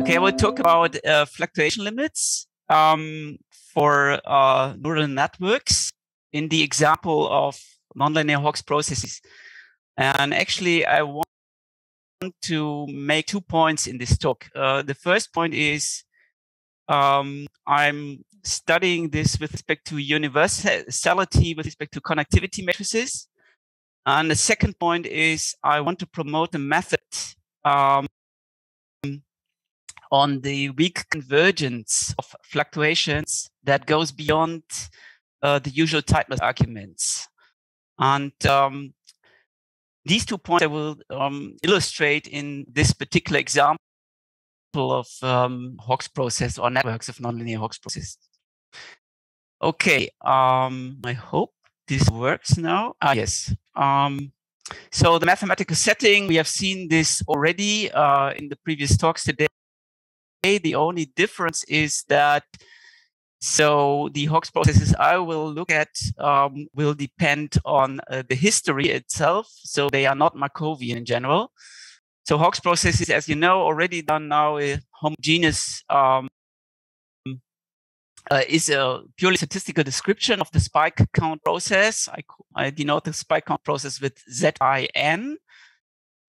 Okay, I will talk about fluctuation limits for neural networks in the example of nonlinear Hawkes processes. And actually, I want to make 2 points in this talk. The first point is I'm studying this with respect to universality, with respect to connectivity matrices. And the second point is I want to promote a method on the weak convergence of fluctuations that goes beyond the usual tightness arguments. And these 2 points I will illustrate in this particular example of Hawkes process or networks of nonlinear Hawkes processes. Okay, I hope this works now. Yes. So the mathematical setting, we have seen this already in the previous talks today. The only difference is that the Hawkes processes I will look at will depend on the history itself. So they are not Markovian in general. So Hawkes processes, as you know, already done now a homogeneous is a purely statistical description of the spike count process. I denote the spike count process with ZIN.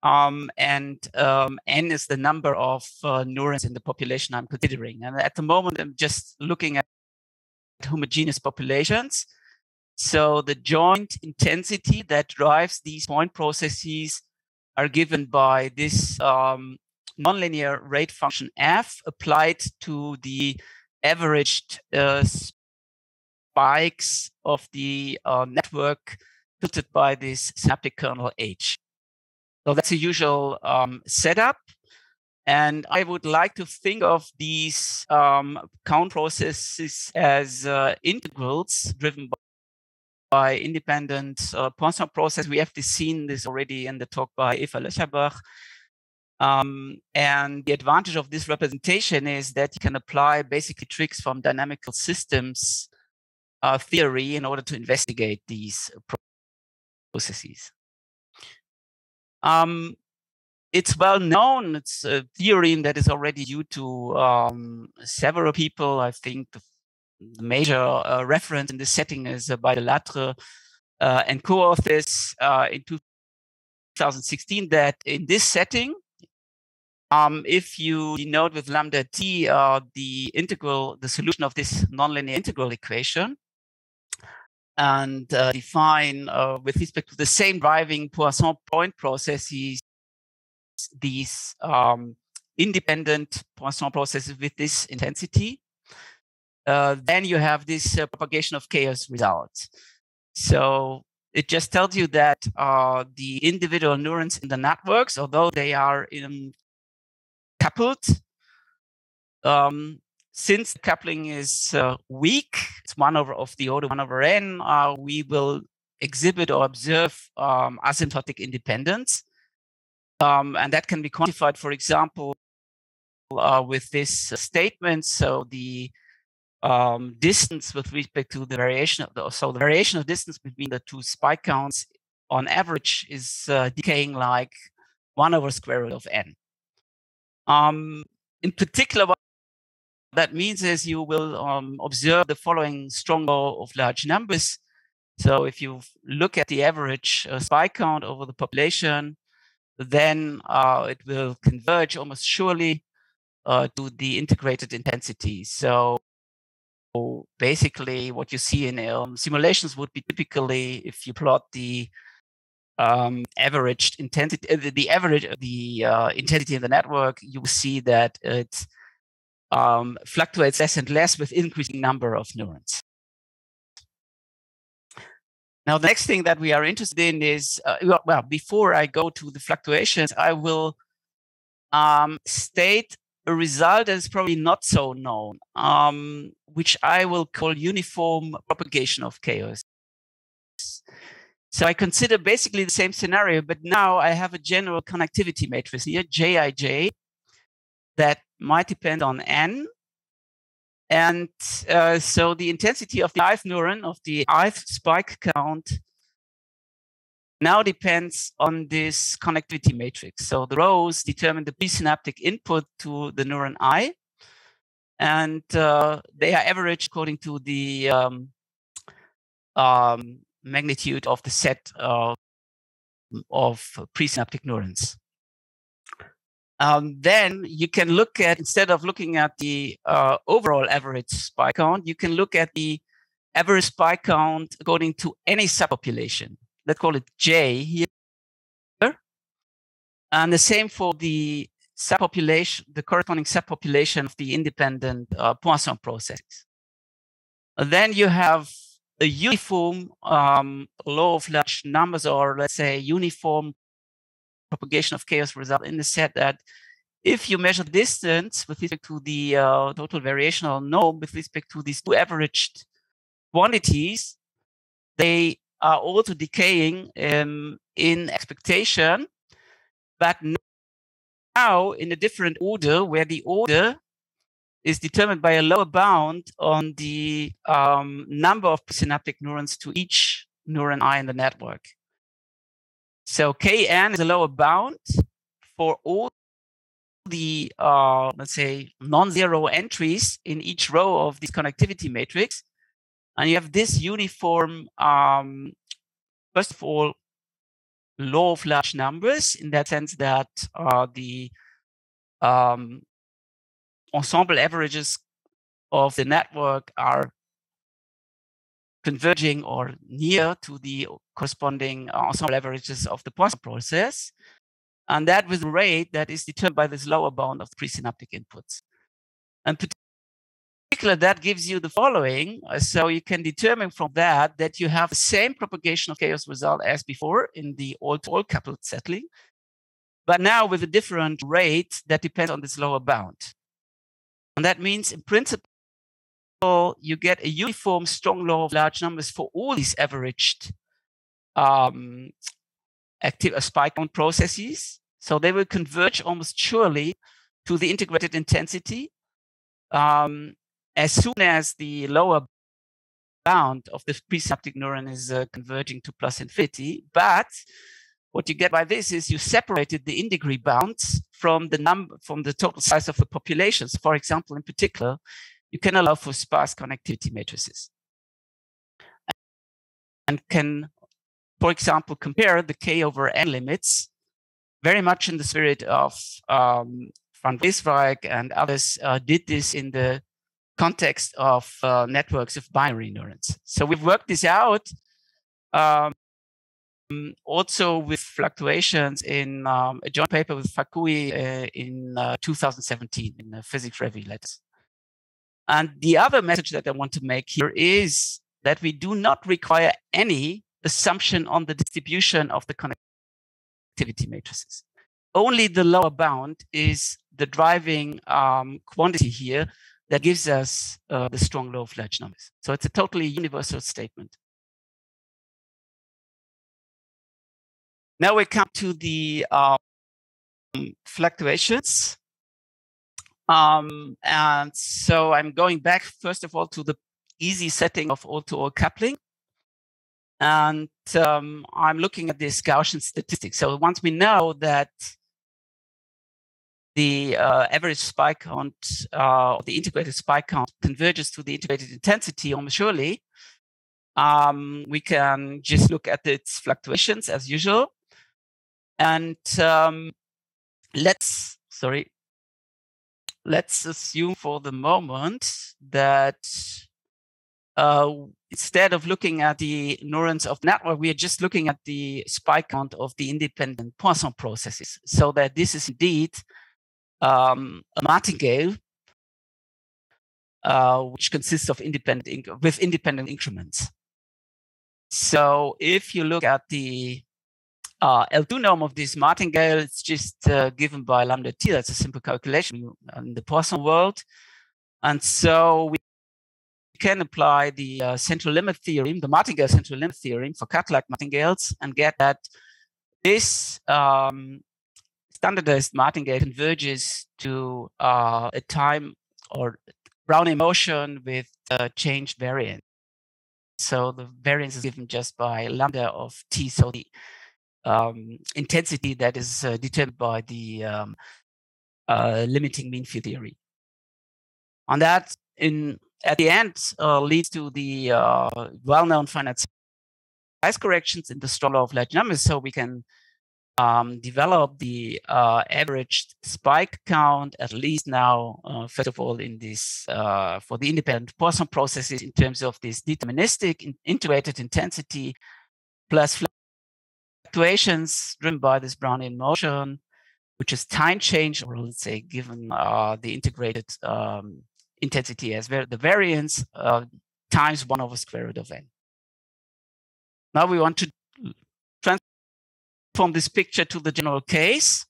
N is the number of neurons in the population I'm considering. And at the moment, I'm just looking at homogeneous populations. So the joint intensity that drives these point processes are given by this nonlinear rate function f applied to the averaged spikes of the network filtered by this synaptic kernel H. So that's a usual setup. And I would like to think of these count processes as integrals driven by independent Poisson process. We have seen this already in the talk by Eva Löcherbach. And the advantage of this representation is that you can apply basically tricks from dynamical systems theory in order to investigate these processes. It's well known, it's a theorem that is already due to several people. I think the major reference in this setting is by Delattre and co-authors in 2016, that in this setting, if you denote with lambda t the solution of this nonlinear integral equation, and define with respect to the same driving Poisson point processes these independent Poisson processes with this intensity, then you have this propagation of chaos result. So it just tells you that the individual neurons in the networks, although they are coupled, since the coupling is weak, it's 1 over of the order 1 over n, we will exhibit or observe asymptotic independence. And that can be quantified, for example, with this statement. So the distance with respect to the variation of the variation of distance between the 2 spike counts on average is decaying like 1 over square root of n. In particular, what that means is you will observe the following strong law of large numbers. So if you look at the average spike count over the population, then it will converge almost surely to the integrated intensity. So basically what you see in simulations would be typically, if you plot the averaged intensity, intensity in the network, you will see that it fluctuates less and less with increasing number of neurons. Now, the next thing that we are interested in is, well, before I go to the fluctuations, I will state a result that is probably not so known, which I will call uniform propagation of chaos. So I consider basically the same scenario, but now I have a general connectivity matrix here, Jij, that might depend on n. And so the intensity of the ith neuron, of the ith spike count, now depends on this connectivity matrix. So the rows determine the presynaptic input to the neuron I, and they are averaged according to the magnitude of the set of presynaptic neurons. Then you can look at, instead of looking at the overall average spike count, you can look at the average spike count according to any subpopulation. Let's call it J here. And the same for the subpopulation, the corresponding subpopulation of the independent Poisson processes. Then you have a uniform law of large numbers, or let's say uniform propagation of chaos result, in the set that if you measure distance with respect to the total variational norm with respect to these two averaged quantities, they are also decaying in expectation, but now in a different order, where the order is determined by a lower bound on the number of presynaptic neurons to each neuron I in the network. So Kn is a lower bound for all the, let's say, non-zero entries in each row of this connectivity matrix. And you have this uniform, first of all, law of large numbers, in that sense that the ensemble averages of the network are converging or near to the corresponding ensemble averages of the Poisson process, and that with a rate that is determined by this lower bound of the presynaptic inputs. And particular, that gives you the following. So you can determine from that you have the same propagation of chaos result as before in the all-to-all coupled settling, but now with a different rate that depends on this lower bound. And that means, in principle, you get a uniform strong law of large numbers for all these averaged active spike count processes. So they will converge almost surely to the integrated intensity as soon as the lower bound of the presynaptic neuron is converging to plus infinity. But what you get by this is you separated the in degree bounds from the total size of the populations. For example, in particular, you can allow for sparse connectivity matrices, and can, for example, compare the K over N limits very much in the spirit of Van Weeswijk and others did this in the context of networks of binary neurons. So we've worked this out also with fluctuations in a joint paper with Fakui in 2017 in the Physics Review Letters. And the other message that I want to make here is that we do not require any assumption on the distribution of the connectivity matrices. Only the lower bound is the driving quantity here that gives us the strong law of large numbers. So it's a totally universal statement. Now we come to the fluctuations. And so I'm going back, first of all, to the easy setting of all-to-all coupling. And I'm looking at this Gaussian statistics. So once we know that the average spike count, the integrated spike count converges to the integrated intensity almost surely, we can just look at its fluctuations as usual. And let's assume for the moment that instead of looking at the neurons of network, we are just looking at the spike count of the independent Poisson processes, so that this is indeed a martingale which consists of independent increments. So if you look at the L2 norm of this martingale, it's just given by lambda t. That's a simple calculation in the Poisson world. And so we can apply the central limit theorem, the martingale central limit theorem for Cut-like martingales, and get that this standardized martingale converges to a time or Brownian motion with changed variance. So the variance is given just by lambda of t. So the intensity that is determined by the limiting mean field theory. And that, at the end, leads to the well-known finite size corrections in the strong law of large numbers, so we can develop the average spike count, at least now, first of all, in this for the independent Poisson processes in terms of this deterministic integrated intensity plus fluctuations driven by this Brownian motion, which is time change, or let's say given the integrated intensity as the variance times 1 over square root of n. Now we want to transform this picture to the general case.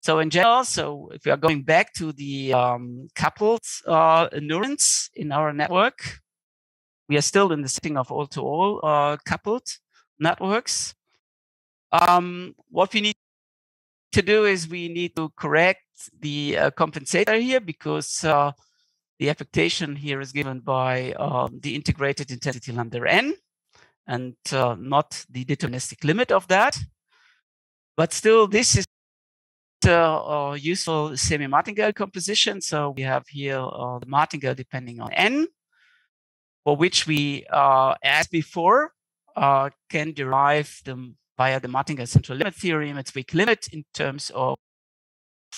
So in general, so if we are going back to the coupled neurons in our network, we are still in the setting of all-to-all coupled networks. What we need to do is we need to correct the compensator here, because the expectation here is given by the integrated intensity lambda n, and not the deterministic limit of that. But still, this is a useful semi-martingale composition. So we have here the martingale depending on n, for which we, as before, can derive them via the martingale central limit theorem, its weak limit in terms of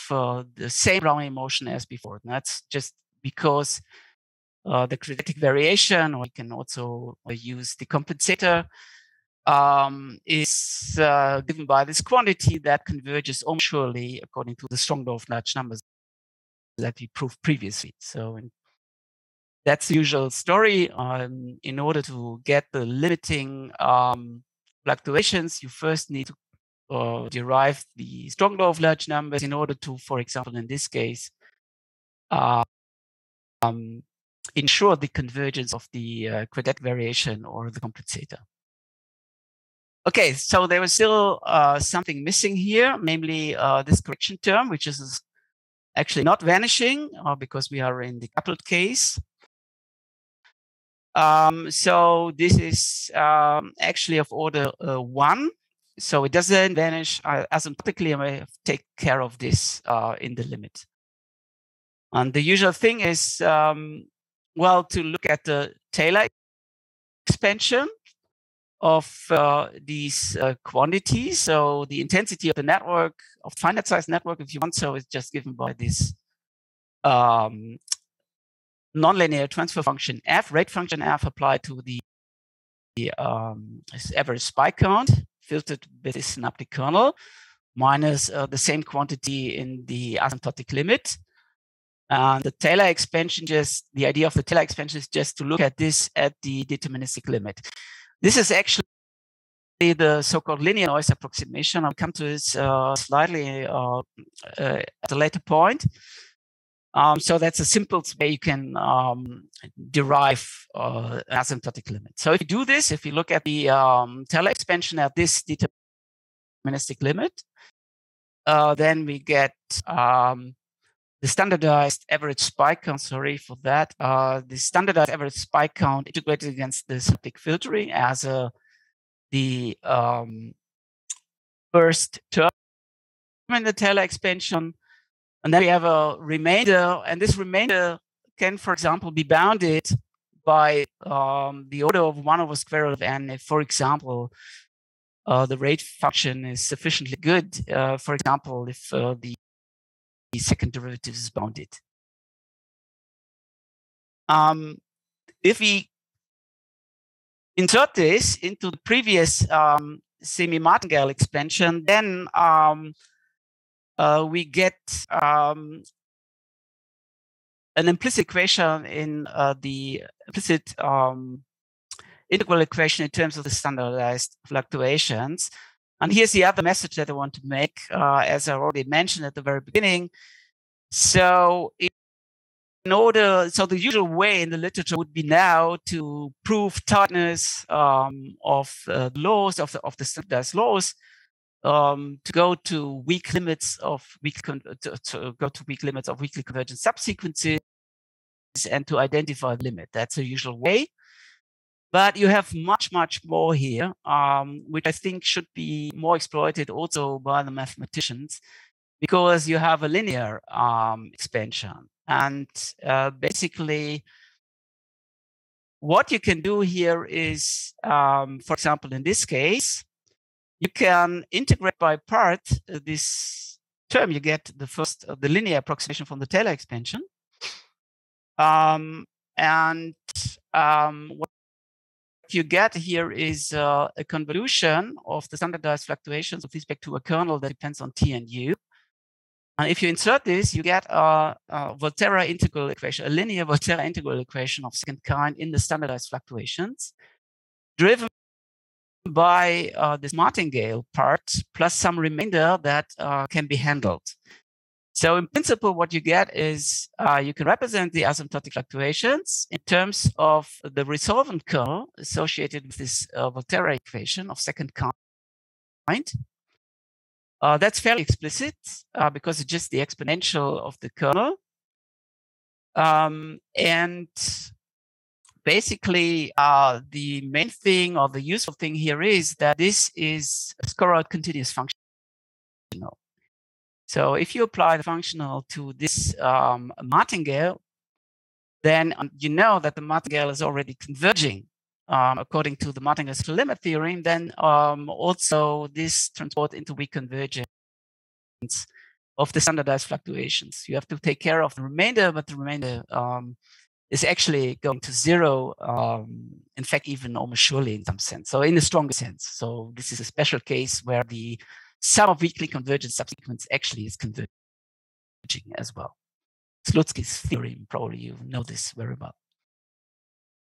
the same Brownian motion as before. And that's just because the quadratic variation, or you can also use the compensator, is given by this quantity that converges almost surely according to the strong law of large numbers that we proved previously. So that's the usual story. In order to get the limiting fluctuations, you first need to derive the strong law of large numbers in order to, for example, in this case, ensure the convergence of the quadratic variation or the compensator. Okay, so there was still something missing here, namely this correction term, which is actually not vanishing because we are in the coupled case. So this is actually of order 1. So it doesn't vanish asymptotically. I may take care of this in the limit. And the usual thing is, well, to look at the Taylor expansion of these quantities. So the intensity of the network, of finite size network, if you want, so is just given by this nonlinear transfer function f, rate function f, applied to the average spike count filtered with this synaptic kernel, minus the same quantity in the asymptotic limit. And the Taylor expansion, the idea of the Taylor expansion is just to look at this at the deterministic limit. This is actually the so-called linear noise approximation. I'll come to this slightly at a later point. So that's a simple way you can derive an asymptotic limit. So if you do this, if you look at the Taylor expansion at this deterministic limit, then we get the standardized average spike count, sorry for that, the standardized average spike count integrated against the synaptic filtering as the first term in the Taylor expansion. And then we have a remainder, and this remainder can, for example, be bounded by the order of 1 over square root of n if, for example, the rate function is sufficiently good, for example, if the second derivative is bounded. If we insert this into the previous semi-martingale expansion, then we get an implicit equation in the implicit integral equation in terms of the standardized fluctuations. And here's the other message that I want to make, as I already mentioned at the very beginning. So so the usual way in the literature would be now to prove tightness of the laws of the standardized laws, to go to weak limits of weakly convergent subsequences and to identify the limit. That's the usual way. But you have much, much more here, which I think should be more exploited also by the mathematicians, because you have a linear expansion. And basically, what you can do here is, for example, in this case, you can integrate by part this term. You get the first, the linear approximation from the Taylor expansion. What you get here is a convolution of the standardized fluctuations with respect to a kernel that depends on T and U. And if you insert this, you get a Volterra integral equation, a linear Volterra integral equation of second kind in the standardized fluctuations, driven by this martingale part plus some remainder that can be handled. So in principle, what you get is you can represent the asymptotic fluctuations in terms of the resolvent kernel associated with this Volterra equation of second kind. That's fairly explicit because it's just the exponential of the kernel. And basically, the main thing or the useful thing here is that this is a score-out continuous functional. So if you apply the functional to this martingale, then you know that the martingale is already converging according to the martingale's limit theorem. Then also this transport into weak convergence of the standardized fluctuations. You have to take care of the remainder, but the remainder is actually going to zero, in fact, even almost surely in some sense. So in a stronger sense. So this is a special case where the sum of weakly convergent subsequence actually is converging as well. Slutsky's theorem, probably you know this very well.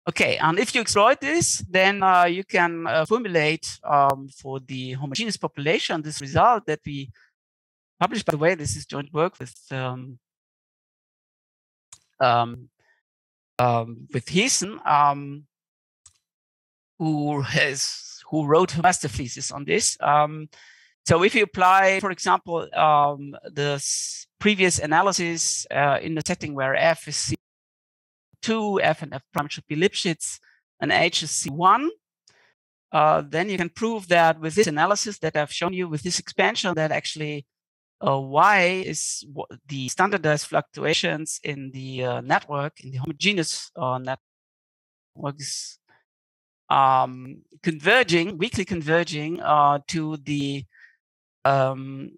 Okay, and if you exploit this, then you can formulate for the homogeneous population this result that we published. By the way, this is joint work with Heesen, who wrote her master thesis on this. So if you apply, for example, the previous analysis in the setting where F is C2, F and F prime should be Lipschitz, and H is C1, then you can prove that with this analysis that I've shown you with this expansion that actually Y is the standardized fluctuations in the network, in the homogeneous network is converging, weakly converging to the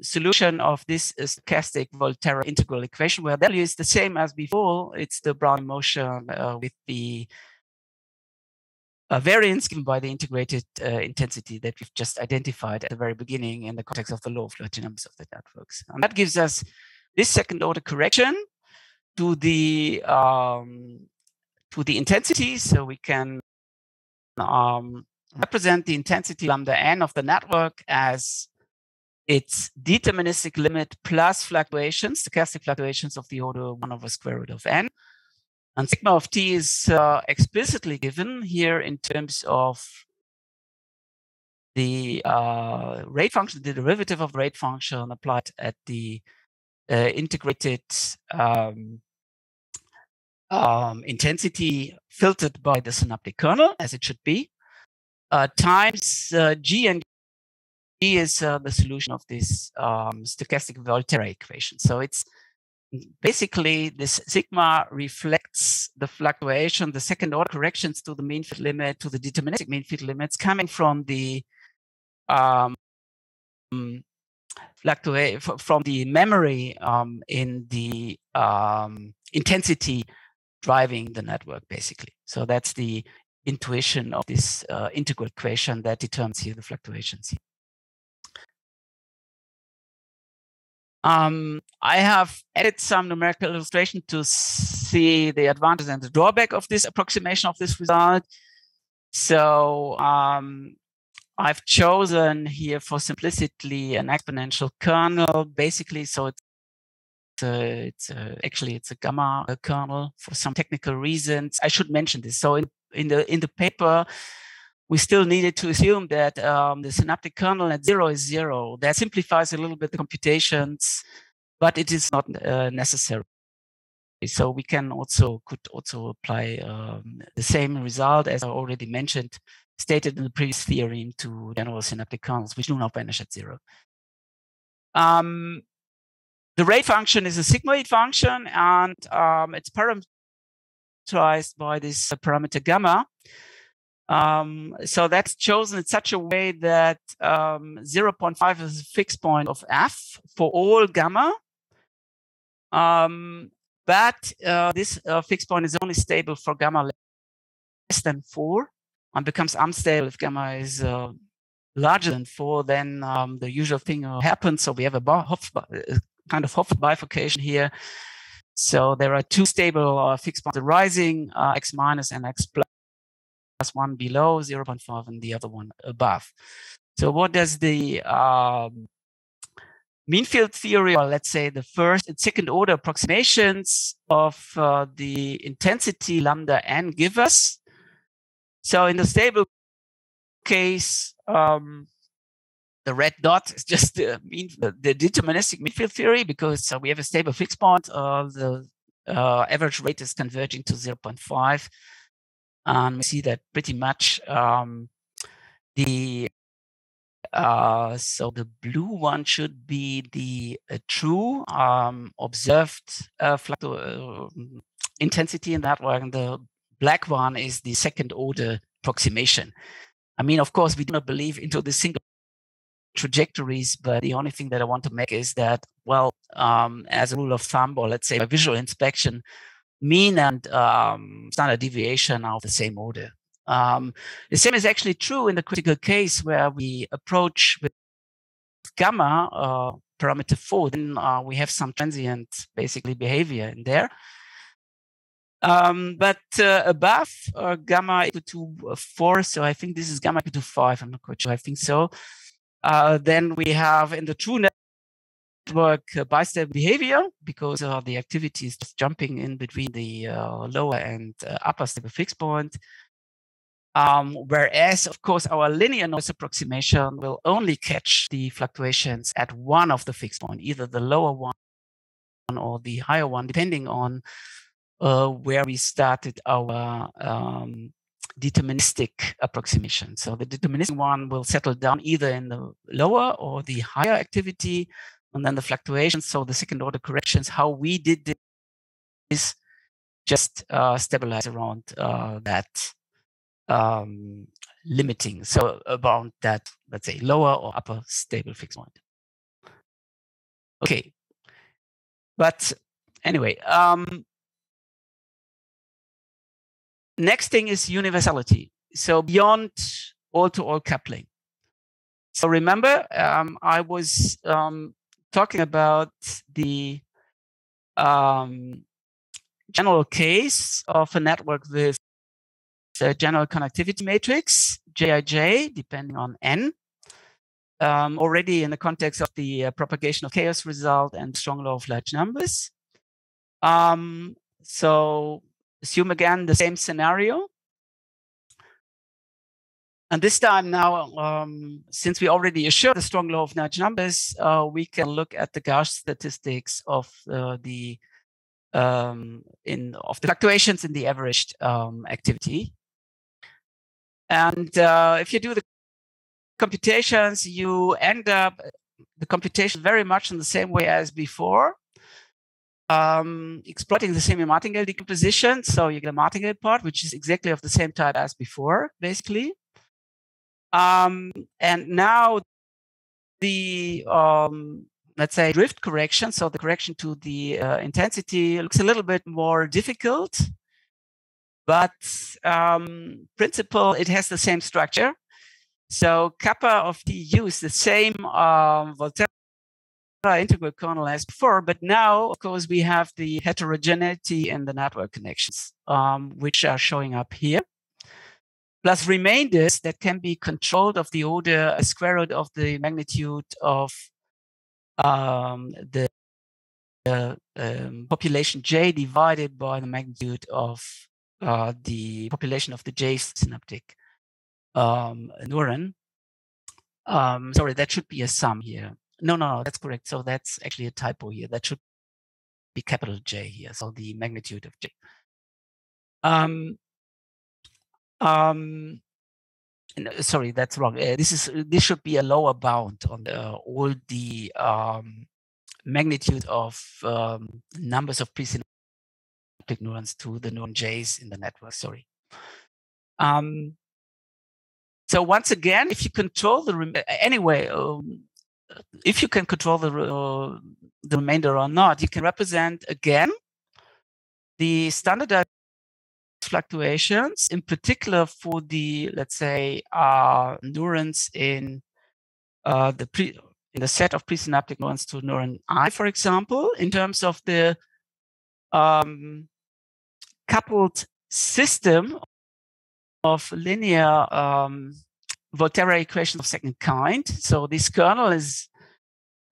solution of this stochastic Volterra integral equation, where value is the same as before. It's the Brownian motion with the variance given by the integrated intensity that we've just identified at the very beginning in the context of the law of fluid dynamics of the networks. And that gives us this second order correction to the intensity. So we can represent the intensity lambda n of the network as its deterministic limit plus fluctuations, stochastic fluctuations of the order 1 over square root of n. And sigma of t is explicitly given here in terms of the rate function, the derivative of the rate function applied at the integrated intensity filtered by the synaptic kernel, as it should be, times g, and g is the solution of this stochastic Volterra equation. So it's basically this sigma reflects the fluctuation, the second order corrections to the mean field limit, to the deterministic mean field limits coming from the from the memory in the intensity driving the network, basically. So that's the intuition of this integral equation that determines here the fluctuations here. I have added some numerical illustration to see the advantage and the drawback of this approximation of this result. So I've chosen here for simplicity an exponential kernel, basically. So actually it's a gamma kernel for some technical reasons. I should mention this. So in the paper, we still needed to assume that the synaptic kernel at 0 is 0. That simplifies a little bit the computations, but it is not necessary. So we could also apply the same result as I already mentioned, stated in the previous theorem, to general synaptic kernels, which do not vanish at 0. The rate function is a sigmoid function, and it's parameterized by this parameter gamma. So that's chosen in such a way that 0.5 is a fixed point of f for all gamma. But this fixed point is only stable for gamma less than 4 and becomes unstable if gamma is larger than 4. Then the usual thing happens. So we have a kind of Hopf bifurcation here. So there are two stable fixed points arising, x minus and x plus, one below 0.5 and the other one above. So what does the mean field theory, or let's say the first and second order approximations of the intensity lambda n give us? So in the stable case, the red dot is just the deterministic mean field theory, because we have a stable fixed point. The average rate is converging to 0.5. And we see that pretty much so the blue one should be the true observed intensity in that one. The black one is the second order approximation. I mean, of course, we do not believe into the single trajectories, but the only thing that I want to make is that, well, as a rule of thumb, or let's say by visual inspection, mean and standard deviation are of the same order. The same is actually true in the critical case where we approach with gamma parameter 4. Then we have some transient, basically, behavior in there. But above gamma equal to 4, so I think this is gamma equal to 5. I'm not quite sure. I think so. Then we have in the true network bistable behavior, because the activity is just jumping in between the lower and upper stable fixed point. Whereas, of course, our linear noise approximation will only catch the fluctuations at one of the fixed points, either the lower one or the higher one, depending on where we started our deterministic approximation. So the deterministic one will settle down either in the lower or the higher activity, and then the fluctuations, so the second order corrections, how we did this, just stabilize around that limiting, so around that, let's say, lower or upper stable fixed point. Okay, but anyway, next thing is universality. So beyond all-to-all coupling. So remember, I was talking about the general case of a network with a general connectivity matrix, Jij, depending on n, already in the context of the propagation of chaos result and strong law of large numbers. So assume again the same scenario. And this time now, since we already assured the strong law of large numbers, we can look at the Gauss statistics of the fluctuations in the averaged activity. And if you do the computations, you end up the computation very much in the same way as before, exploiting the semi-martingale decomposition. So you get a martingale part, which is exactly of the same type as before, basically. And now the let's say drift correction, so the correction to the intensity, looks a little bit more difficult, but principle, it has the same structure. So kappa of TU is the same Volterra integral kernel as before, but now, of course, we have the heterogeneity in the network connections, which are showing up here, plus remainders that can be controlled of the order square root of the magnitude of the population J divided by the magnitude of the population of the J synaptic neuron. Sorry, that should be a sum here. No, that's correct. So that's actually a typo here. That should be capital J here, so the magnitude of J. Sorry, that's wrong. This should be a lower bound on all the magnitude of numbers of presynaptic neurons to the neuron J's in the network. Sorry. So once again, if you control the if you can control the remainder or not, you can represent again the standardized fluctuations, in particular for the, let's say, neurons in the set of presynaptic neurons to neuron I, for example, in terms of the coupled system of linear Volterra equations of second kind. So this kernel is,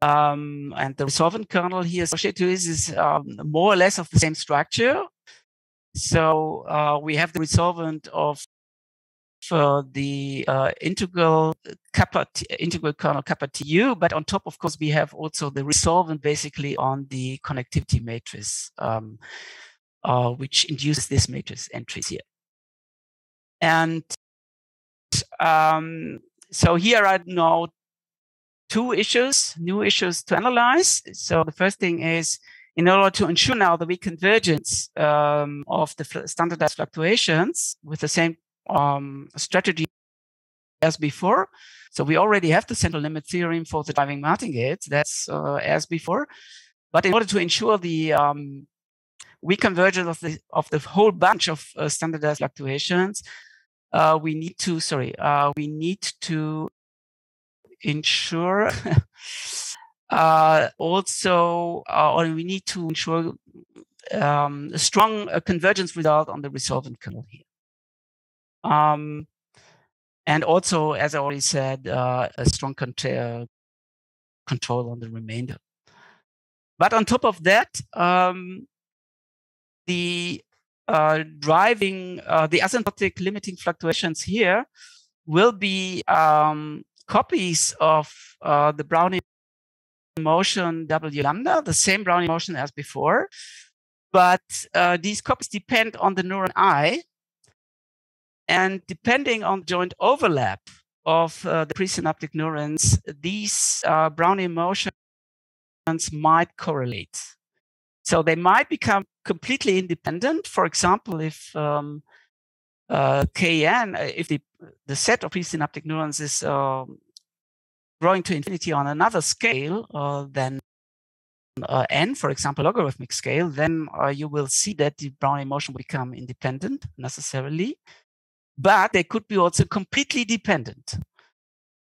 and the resolvent kernel here associated to this is more or less of the same structure. So we have the resolvent of the integral kernel kappa tu, but on top, of course, we have also the resolvent basically on the connectivity matrix, which induces this matrix entries here. And so here are now new issues to analyze. So the first thing is, in order to ensure now the reconvergence of the standardized fluctuations with the same strategy as before. So we already have the central limit theorem for the driving martingales. That's as before. But in order to ensure the reconvergence of the whole bunch of standardized fluctuations, we need to ensure or we need to ensure a strong convergence result on the resolvent kernel here. And also, as I already said, a strong control on the remainder. But on top of that, the asymptotic limiting fluctuations here will be copies of the Brownian motion W lambda, the same Brownian motion as before. But these copies depend on the neuron I. And depending on joint overlap of the presynaptic neurons, these Brownian motions might correlate. So they might become completely independent. For example, if Kn, if the set of presynaptic neurons is growing to infinity on another scale than n, for example, logarithmic scale, then you will see that the Brownian motion will become independent necessarily. But they could be also completely dependent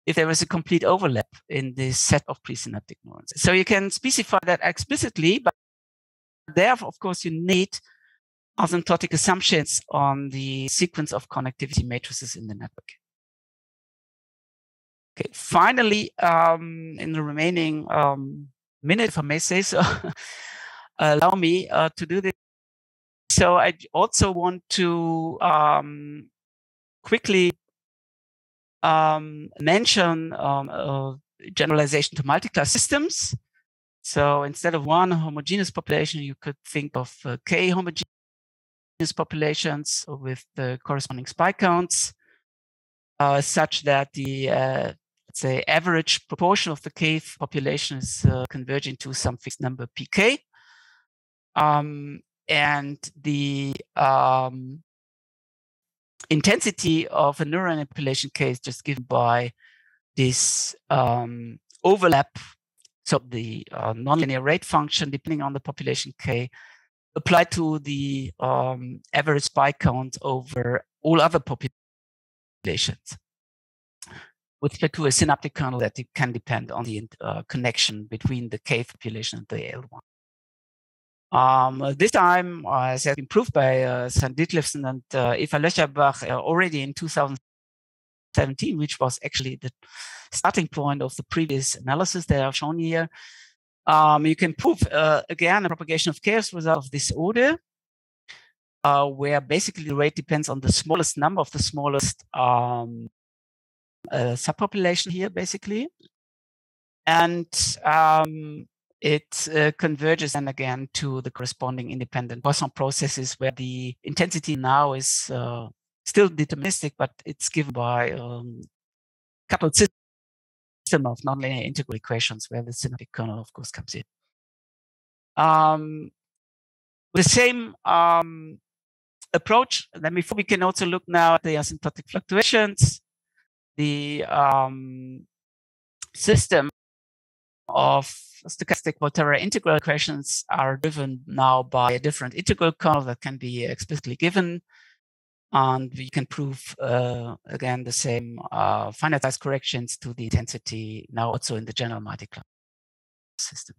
if there is a complete overlap in this set of presynaptic neurons. So you can specify that explicitly, but therefore, of course, you need asymptotic assumptions on the sequence of connectivity matrices in the network. Okay, finally, in the remaining minute, if I may say so, allow me to do this. So I also want to quickly mention generalization to multi-class systems. So instead of one homogeneous population, you could think of k homogeneous populations with the corresponding spike counts, such that the let's say average proportion of the k population is converging to some fixed number pk, and the intensity of a neural manipulation k is just given by this overlap. So the nonlinear rate function, depending on the population k, applied to the average spike count over all other populations, with respect to a synaptic kernel that it can depend on the connection between the k population and the L1. This time, as has been proved by St. Ditlevsen and Eva Löcherbach already in 2017, which was actually the starting point of the previous analysis that I've shown here. You can prove again a propagation of chaos result of this order, where basically the rate depends on the smallest number of the smallest subpopulation here, basically. And it converges then again to the corresponding independent Poisson processes, where the intensity now is still deterministic, but it's given by coupled system of nonlinear integral equations, where the synaptic kernel, of course, comes in. The same approach, then before we can also look now at the asymptotic fluctuations, the system of stochastic Volterra integral equations are driven now by a different integral kernel that can be explicitly given. And we can prove, again, the same finite size corrections to the intensity now also in the general multi-class system.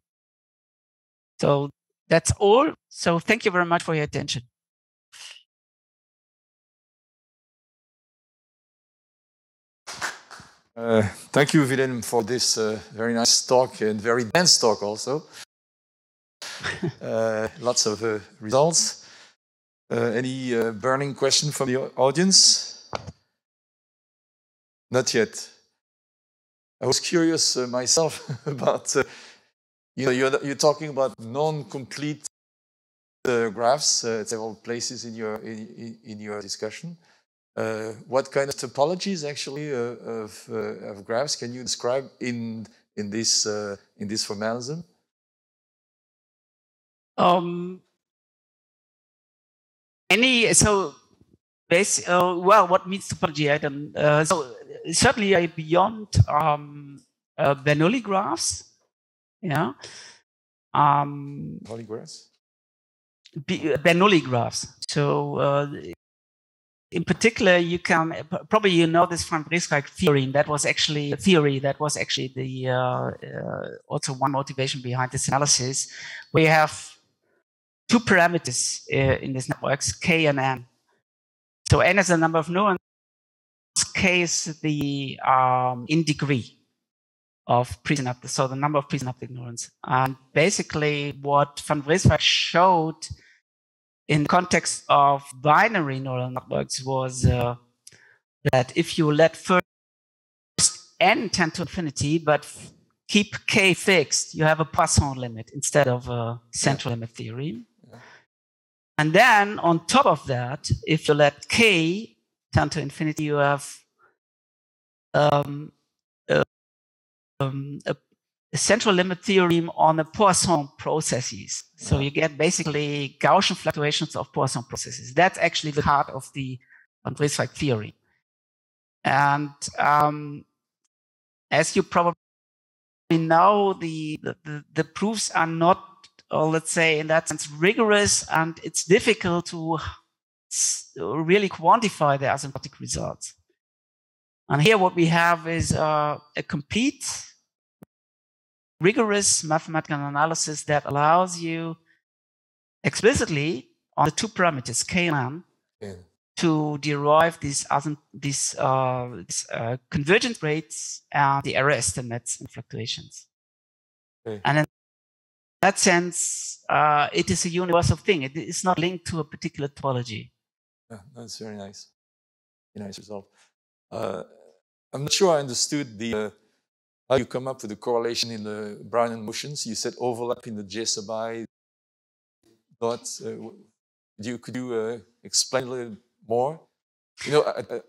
So that's all. So thank you very much for your attention. Thank you, Wilhem, for this very nice talk and very dense talk also. Lots of results. Any burning question from the audience? Not yet. I was curious myself about, you know, you're talking about non-complete graphs at several places in your discussion. What kind of topologies actually of graphs can you describe in this formalism? Well, what means topology? I don't. So certainly beyond Bernoulli graphs, yeah. Bernoulli graphs. Bernoulli graphs. So in particular, you can probably this from Breisreich theory. That was actually a theory. That was actually the also one motivation behind this analysis. We have two parameters in these networks, k and n. So n is the number of neurons, k is the in degree of presynaptic, so the number of presynaptic neurons. And basically what van Breisreich showed in the context of binary neural networks was that if you let first n tend to infinity, but keep k fixed, you have a Poisson limit instead of a central limit theorem. And then on top of that, if you let k tend to infinity, you have a central limit theorem on the Poisson processes. So you get basically Gaussian fluctuations of Poisson processes. That's actually the heart of the van Breisreich theory. And as you probably know, the proofs are not, or let's say in that sense, rigorous, and it's difficult to really quantify the asymptotic results. And here what we have is a complete, rigorous mathematical analysis that allows you explicitly on the two parameters, k and n, to derive these convergence rates and the error estimates and fluctuations. And in that sense, it is a universal thing. It is not linked to a particular topology. Yeah, that's very nice. Very nice result. I'm not sure I understood the how you come up with the correlation in the Brownian motions. You said overlap in the J sub I dots. Could you explain a little more? You know,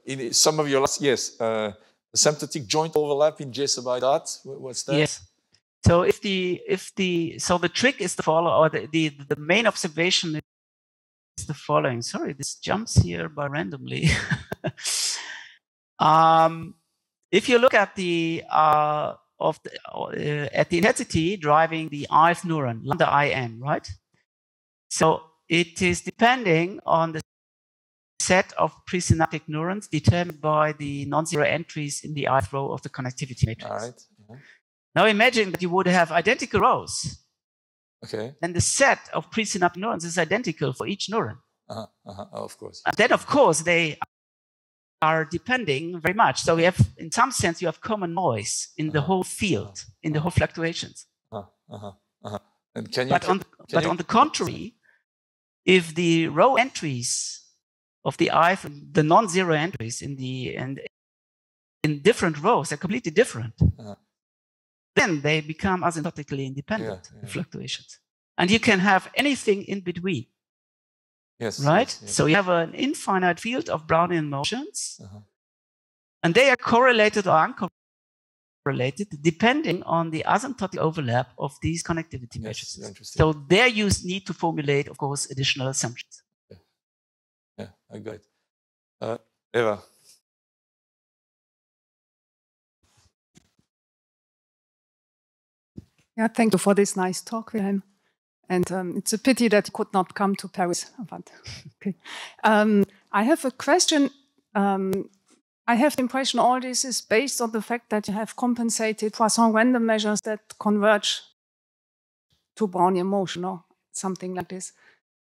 in some of your last, yes, asymptotic joint overlap in J sub I dot. What's that? Yes. So so the trick is the following, or the main observation is the following. Sorry, this jumps here by randomly. If you look at the at the intensity driving the ith neuron, lambda in, right? So it is depending on the set of presynaptic neurons determined by the non-zero entries in the ith row of the connectivity matrix. All right. Now imagine that you would have identical rows. Okay. And the set of presynaptic neurons is identical for each neuron. Oh, of course. And then, of course, they are depending very much. So we have, in some sense, you have common noise in the whole field, in the whole fluctuations. And can you? But on the contrary, if the row entries of the ith, the non-zero entries in different rows are completely different. then they become asymptotically independent, the fluctuations. And you can have anything in between. Yes. Right? Yes, yes. So you have an infinite field of Brownian motions, and they are correlated or uncorrelated depending on the asymptotic overlap of these connectivity matrices. So there you need to formulate, of course, additional assumptions. Yeah, I got it. Eva. Yeah, thank you for this nice talk, Wilhem. And it's a pity that you could not come to Paris. But, okay. I have a question. I have the impression all this is based on the fact that you have compensated Poisson random measures that converge to Brownian motion or something like this.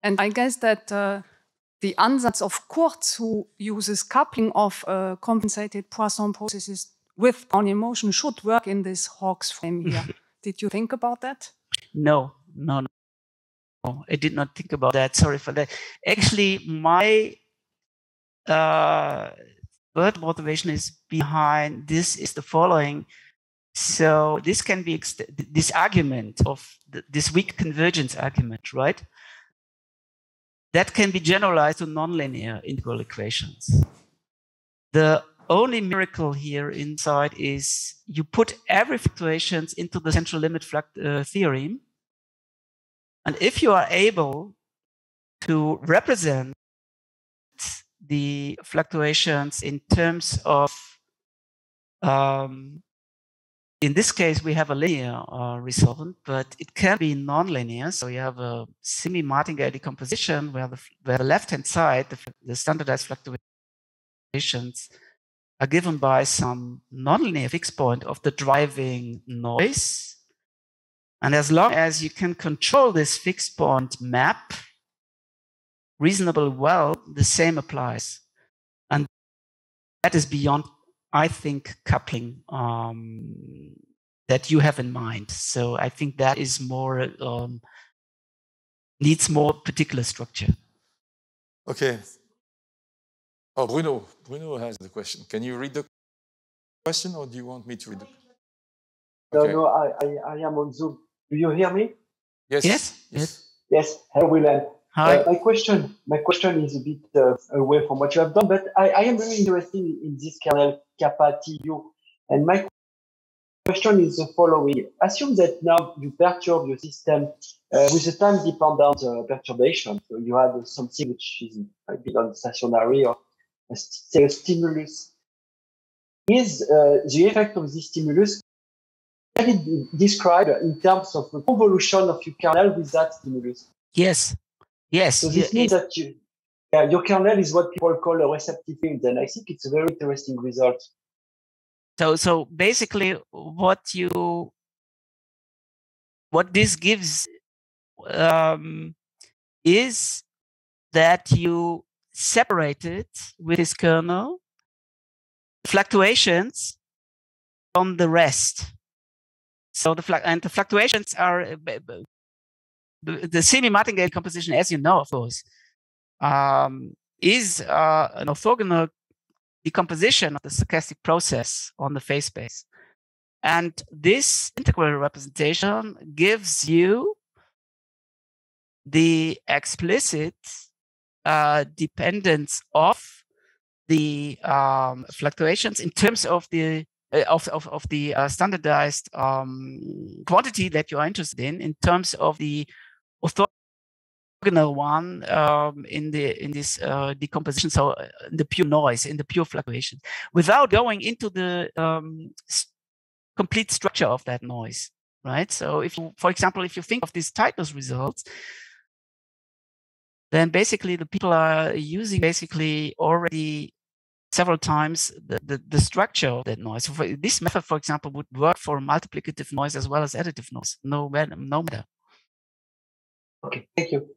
And I guess that the ansatz of Kurz, who uses coupling of compensated Poisson processes with Brownian motion, should work in this Hawkes frame here. Did you think about that? No. I did not think about that. Sorry for that. Actually, my third motivation is behind this is the following. So this can be this argument of this weak convergence argument, right? That can be generalized to nonlinear integral equations. The only miracle here inside is you put every fluctuations into the central limit theorem. And if you are able to represent the fluctuations in terms of, in this case, we have a linear resolvent, but it can be nonlinear. So you have a semi-martingale decomposition where the left-hand side, the standardized fluctuations are given by some nonlinear fixed point of the driving noise. And as long as you can control this fixed point map reasonably well, the same applies. And that is beyond, I think, coupling that you have in mind. So I think that is more, needs more particular structure. Okay. Oh, Bruno has the question. Can you read the question or do you want me to read it? Okay. No, I am on Zoom. Do you hear me? Yes. Yes. Hello, Wilhem. Hi. My question is a bit away from what you have done, but I am really interested in this kernel kappa TU. And my question is the following. Assume that now you perturb your system with a time-dependent perturbation. So you have something which is a bit non-stationary or a stimulus. Is the effect of this stimulus can it be described in terms of the convolution of your kernel with that stimulus? Yes. So this means that your kernel is what people call a receptive field, and I think it's a very interesting result. So basically, what this gives is that you separated with this kernel fluctuations from the rest. So the fluctuations are the semi-martingale composition, as you know, of course, is an orthogonal decomposition of the stochastic process on the phase space. And this integral representation gives you the explicit dependence of the fluctuations in terms of the standardized quantity that you are interested in terms of the orthogonal one in this decomposition, so the pure noise, in the pure fluctuation, without going into the complete structure of that noise, right? So if you, for example, if you think of these tightness results, then basically the people are using basically already several times the structure of that noise. So this method, for example, would work for multiplicative noise as well as additive noise. No matter. Okay, thank you.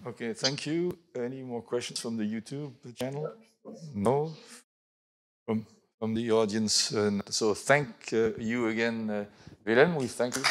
Okay, thank you. Any more questions from the YouTube channel? No? From the audience? So thank you again, Wilhem. We thank you.